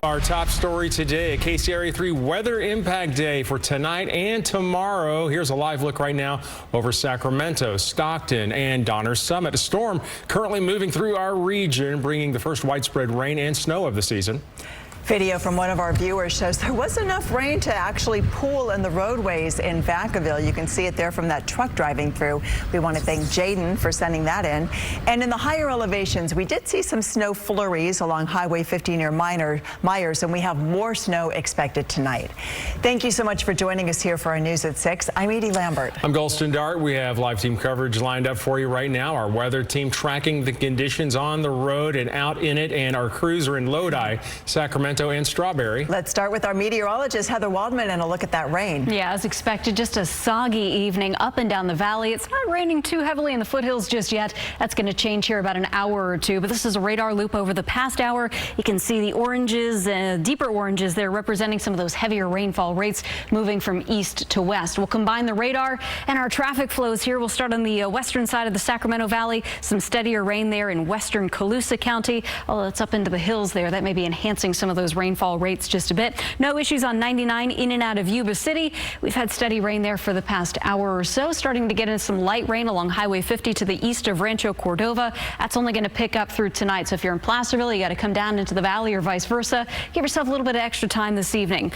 Our top story today, a KCRA 3 weather impact day for tonight and tomorrow. Here's a live look right now over Sacramento, Stockton, and Donner Summit. A storm currently moving through our region, bringing the first widespread rain and snow of the season. Video from one of our viewers shows there was enough rain to actually pool in the roadways in Vacaville. You can see it there from that truck driving through. We want to thank Jaden for sending that in. And in the higher elevations, we did see some snow flurries along Highway 50 near Myers, and we have more snow expected tonight. Thank you so much for joining us here for our news at 6. I'm Edie Lambert. I'm Golston Dart. We have live team coverage lined up for you right now. Our weather team tracking the conditions on the road and out in it, and our crews are in Lodi, Sacramento, and Strawberry. Let's start with our meteorologist, Heather Waldman, and a look at that rain. Yeah, as expected, just a soggy evening up and down the valley. It's not raining too heavily in the foothills just yet. That's going to change here about an hour or two, but this is a radar loop over the past hour. You can see the oranges, deeper oranges there, representing some of those heavier rainfall rates moving from east to west. We'll combine the radar and our traffic flows here. We'll start on the western side of the Sacramento Valley. Some steadier rain there in western Colusa County, although it's up into the hills there. That may be enhancing some of those rainfall rates just a bit. No issues on 99 in and out of Yuba City. We've had steady rain there for the past hour or so, starting to get in some light rain along Highway 50 to the east of Rancho Cordova. That's only going to pick up through tonight. So if you're in Placerville, you got to come down into the valley or vice versa. Give yourself a little bit of extra time this evening.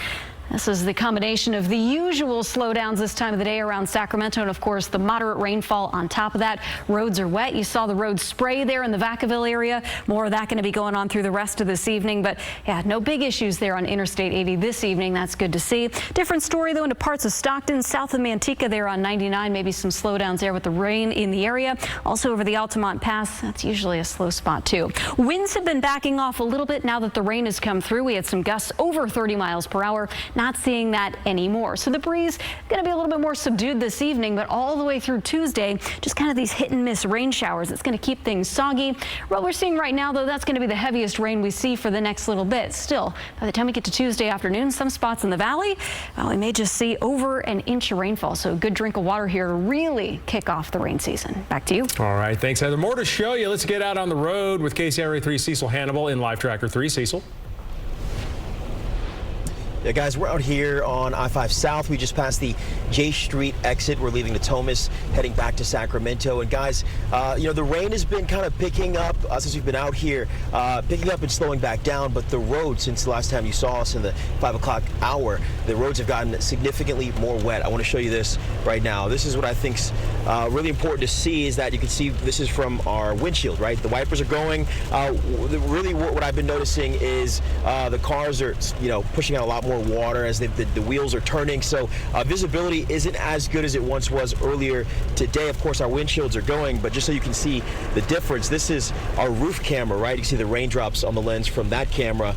This is the combination of the usual slowdowns this time of the day around Sacramento and, of course, the moderate rainfall on top of that. Roads are wet. You saw the road spray there in the Vacaville area. More of that going to be going on through the rest of this evening. But, yeah, no big issues there on Interstate 80 this evening. That's good to see. Different story, though, into parts of Stockton, south of Manteca there on 99. Maybe some slowdowns there with the rain in the area. Also over the Altamont Pass. That's usually a slow spot, too. Winds have been backing off a little bit now that the rain has come through. We had some gusts over 30 miles per hour. Not seeing that anymore. So the breeze going to be a little bit more subdued this evening, but all the way through Tuesday, just kind of these hit and miss rain showers. It's going to keep things soggy. What we're seeing right now, though, that's going to be the heaviest rain we see for the next little bit. Still, by the time we get to Tuesday afternoon, some spots in the valley, well, we may just see over an inch of rainfall. So a good drink of water here to really kick off the rain season. Back to you. All right. Thanks, Heather. More to show you. Let's get out on the road with KCRA 3 Cecil Hannibal in Live Tracker 3. Cecil. Yeah, guys, we're out here on I-5 South. We just passed the J Street exit. We're leaving Natomas, heading back to Sacramento. And guys, you know, the rain has been kind of picking up since we've been out here, picking up and slowing back down. But the road, since the last time you saw us in the 5 o'clock hour, the roads have gotten significantly more wet. I want to show you this right now. This is what I think's really important to see, is that you can see this is from our windshield, right? The wipers are going. Really, what I've been noticing is the cars are, you know, pushing out a lot more water as the wheels are turning, so visibility isn't as good as it once was earlier today. Of course, our windshields are going, but just so you can see the difference, this is our roof camera, right? You can see the raindrops on the lens from that camera.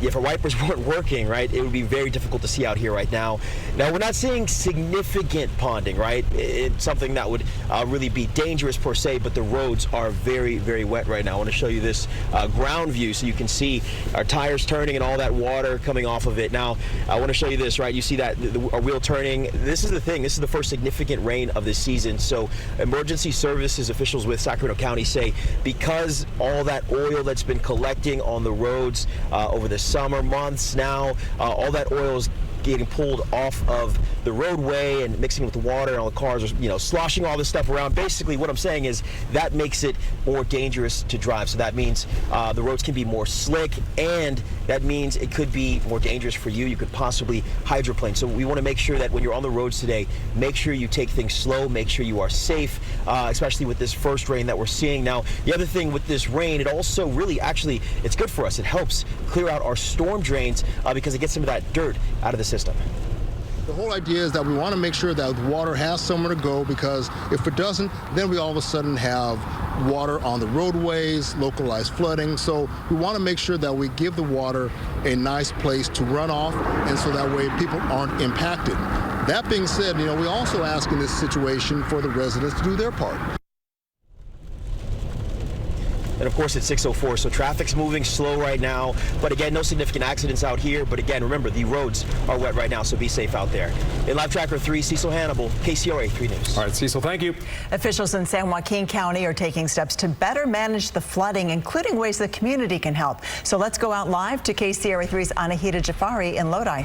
If our wipers weren't working, right, it would be very difficult to see out here right now. Now, we're not seeing significant ponding, right? It's something that would really be dangerous per se, but the roads are very, very wet right now. I want to show you this ground view so you can see our tires turning and all that water coming off of it. Now, I want to show you this, right? You see that our wheel turning. This is the thing. This is the first significant rain of this season. So emergency services officials with Sacramento County say because all that oil that's been collecting on the roads over the summer months now, all that oil is getting pulled off of the roadway and mixing with the water, and all the cars are, you know, sloshing all this stuff around. Basically, what I'm saying is that makes it more dangerous to drive. So that means the roads can be more slick, and that means it could be more dangerous for you. You could possibly hydroplane. So we want to make sure that when you're on the roads today, make sure you take things slow, make sure you are safe, especially with this first rain that we're seeing. Now, the other thing with this rain, it also really, actually, it's good for us. It helps clear out our storm drains because it gets some of that dirt out of the system. The whole idea is that we want to make sure that water has somewhere to go, because if it doesn't, then we all of a sudden have water on the roadways, localized flooding. So we want to make sure that we give the water a nice place to run off, and so that way people aren't impacted. That being said, you know, we also ask in this situation for the residents to do their part. and of course it's 6:04. So traffic's moving slow right now. But again, no significant accidents out here. But again, remember, the roads are wet right now, so be safe out there. In Live Tracker 3, Cecil Hannibal, KCRA 3 News. All right, Cecil, thank you. Officials in San Joaquin County are taking steps to better manage the flooding, including ways the community can help. So let's go out live to KCRA 3's Anahita Jafari in Lodi.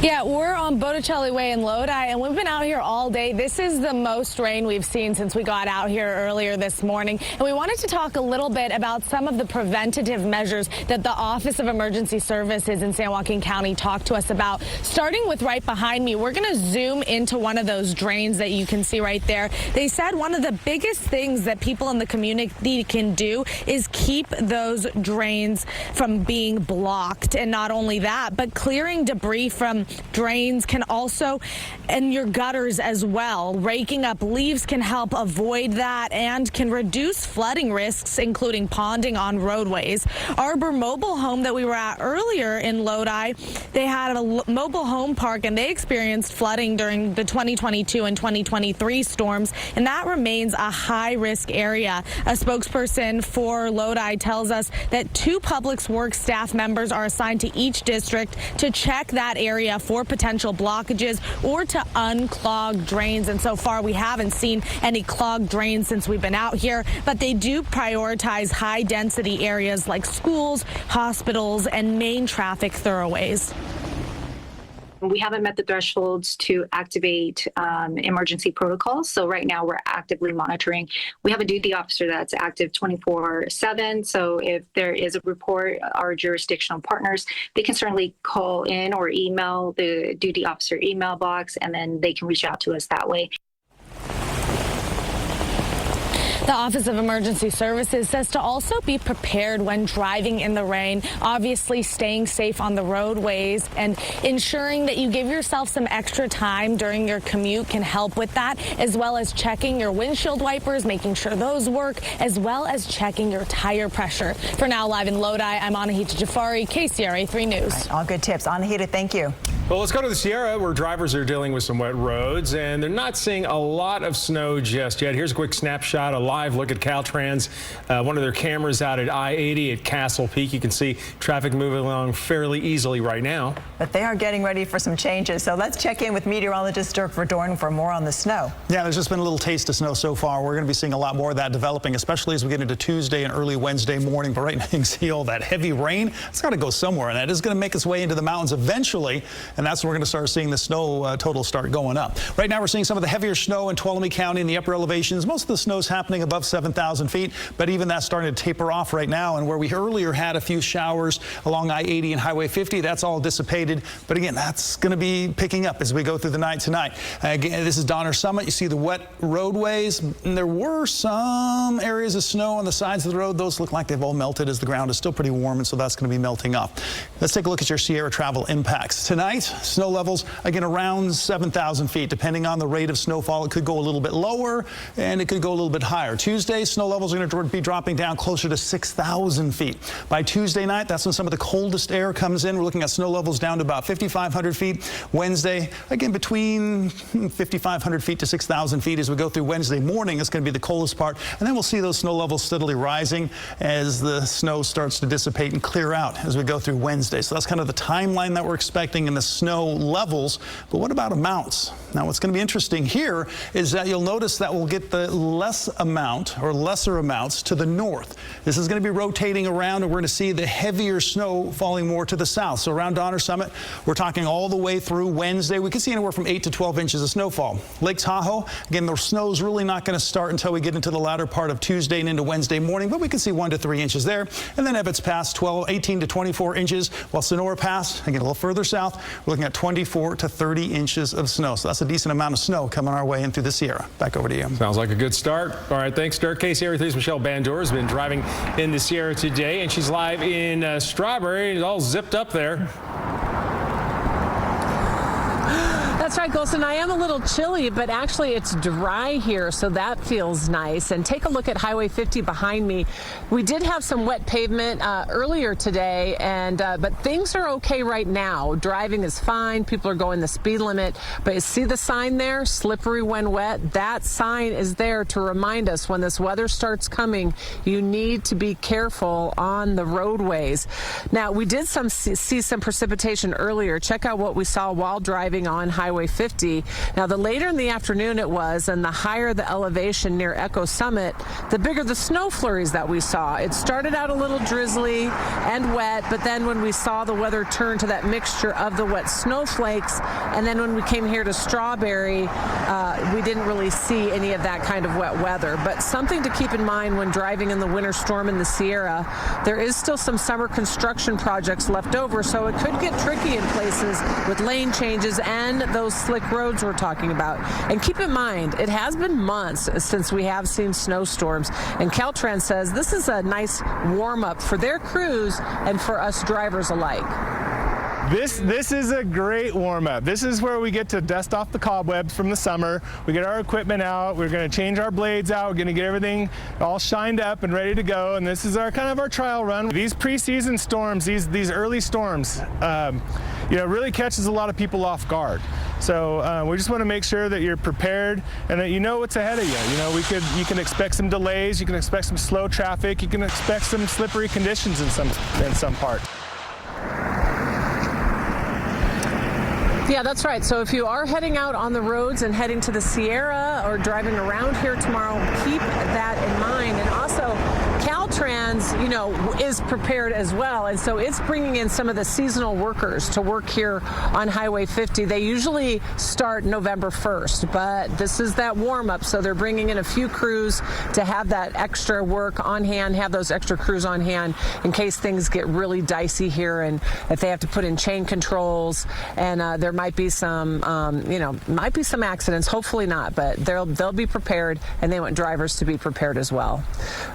Yeah, we're on Botticelli Way in Lodi, and we've been out here all day. This is the most rain we've seen since we got out here earlier this morning. And we wanted to talk a little bit about some of the preventative measures that the Office of Emergency Services in San Joaquin County talked to us about. Starting with right behind me, we're going to zoom into one of those drains that you can see right there. They said one of the biggest things that people in the community can do is keep those drains from being blocked. And not only that, but clearing debris from drains can also, and your gutters as well. Raking up leaves can help avoid that and can reduce flooding risks, including ponding on roadways. Arbor Mobile Home that we were at earlier in Lodi, they had a mobile home park and they experienced flooding during the 2022 and 2023 storms, and that remains a high-risk area. A spokesperson for Lodi tells us that 2 public works staff members are assigned to each district to check that area for potential blockages or to unclog drains. And so far, we haven't seen any clogged drains since we've been out here, but they do prioritize high-density areas like schools, hospitals, and main traffic thoroughways. We haven't met the thresholds to activate emergency protocols. So right now we're actively monitoring. We have a duty officer that's active 24/7. So if there is a report, our jurisdictional partners, they can certainly call in or email the duty officer email box, and then they can reach out to us that way. The Office of Emergency Services says to also be prepared when driving in the rain, obviously staying safe on the roadways and ensuring that you give yourself some extra time during your commute can help with that, as well as checking your windshield wipers, making sure those work, as well as checking your tire pressure. For now, live in Lodi, I'm Anahita Jafari, KCRA 3 News. All good tips. Anahita, thank you. Well, let's go to the Sierra, where drivers are dealing with some wet roads, and they're not seeing a lot of snow just yet. Here's a quick snapshot, a live look at Caltrans, one of their cameras out at I-80 at Castle Peak. You can see traffic moving along fairly easily right now. But they are getting ready for some changes. So let's check in with meteorologist Dirk Verdorn for more on the snow. Yeah, there's just been a little taste of snow so far. We're going to be seeing a lot more of that developing, especially as we get into Tuesday and early Wednesday morning. But right now you can see all that heavy rain. It's got to go somewhere, and that is going to make its way into the mountains eventually. And that's when we're going to start seeing the snow total start going up. Right now we're seeing some of the heavier snow in Tuolumne County in the upper elevations. Most of the snow is happening above 7,000 feet, but even that's starting to taper off right now. And where we earlier had a few showers along I-80 and Highway 50, that's all dissipated. But again, that's going to be picking up as we go through the night tonight. Again, this is Donner Summit. You see the wet roadways. And there were some areas of snow on the sides of the road. Those look like they've all melted as the ground is still pretty warm, and so that's going to be melting off. Let's take a look at your Sierra travel impacts. Tonight, snow levels, again, around 7,000 feet. Depending on the rate of snowfall, it could go a little bit lower, and it could go a little bit higher. Tuesday, snow levels are going to be dropping down closer to 6,000 feet. By Tuesday night, that's when some of the coldest air comes in. We're looking at snow levels down to about 5,500 feet. Wednesday, again, between 5,500 feet to 6,000 feet as we go through Wednesday morning. It's going to be the coldest part, and then we'll see those snow levels steadily rising as the snow starts to dissipate and clear out as we go through Wednesday. So that's kind of the timeline that we're expecting in the snow levels. But what about amounts? Now, what's going to be interesting here is that you'll notice that we'll get the lesser amounts to the north. This is going to be rotating around, and we're going to see the heavier snow falling more to the south. So around Donner Summit, we're talking all the way through Wednesday. We could see anywhere from 8 to 12 inches of snowfall. Lake Tahoe, again, the snow's really not going to start until we get into the latter part of Tuesday and into Wednesday morning, but we can see 1 to 3 inches there. And then Ebbets Pass, 18 to 24 inches, while Sonora Pass, again, a little further south, we're looking at 24 to 30 inches of snow. So that's a decent amount of snow coming our way in through the Sierra. Back over to you. Sounds like a good start. All right, thanks, Dirk. KCRA 3's Michelle Bandor has been driving in the Sierra today, and she's live in Strawberry. It's all zipped up there. That's right, Golson. I am a little chilly, but actually it's dry here, so that feels nice. And take a look at Highway 50 behind me. We did have some wet pavement earlier today, but things are okay right now. Driving is fine. People are going the speed limit. But you see the sign there, slippery when wet? That sign is there to remind us when this weather starts coming, you need to be careful on the roadways. Now, we did see some precipitation earlier. Check out what we saw while driving on Highway 50. Now, the later in the afternoon it was, and the higher the elevation near Echo Summit, the bigger the snow flurries that we saw. It started out a little drizzly and wet, but then when we saw the weather turn to that mixture of the wet snowflakes, and then when we came here to Strawberry, we didn't really see any of that kind of wet weather. But something to keep in mind when driving in the winter storm in the Sierra, there is still some summer construction projects left over, so it could get tricky in places with lane changes and those slick roads we're talking about. And keep in mind, it has been months since we have seen snowstorms, and Caltrans says this is a nice warm-up for their crews and for us drivers alike. This is a great warm-up. This is where we get to dust off the cobwebs from the summer. We get our equipment out. We're going to change our blades out. We're going to get everything all shined up and ready to go. And this is our kind of our trial run. These preseason storms, these early storms, really catches a lot of people off guard. So we just want to make sure that you're prepared and that you know what's ahead of you. You can expect some delays. You can expect some slow traffic. You can expect some slippery conditions in some part. Yeah, that's right. So if you are heading out on the roads and heading to the Sierra or driving around here tomorrow, keep that in mind. And also, Caltrans, is prepared as well. And so it's bringing in some of the seasonal workers to work here on Highway 50. They usually start November 1st, but this is that warm up. So they're bringing in a few crews to have that extra work on hand, have those extra crews on hand in case things get really dicey here and if they have to put in chain controls and there might be some, some accidents. Hopefully not, but they'll be prepared, and they want drivers to be prepared as well.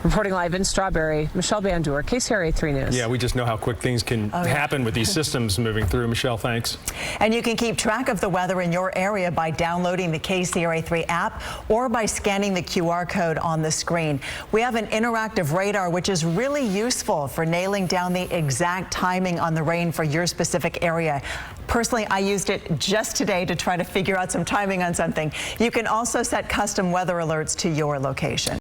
Reporting live in Strawberry, Michelle Bandura, KCRA 3 News. Yeah, we just know how quick things can happen with these systems moving through. Michelle, thanks. And you can keep track of the weather in your area by downloading the KCRA 3 app or by scanning the QR code on the screen. We have an interactive radar, which is really useful for nailing down the exact timing on the rain for your specific area. Personally, I used it just today to try to figure out some timing on something. You can also set custom weather alerts to your location.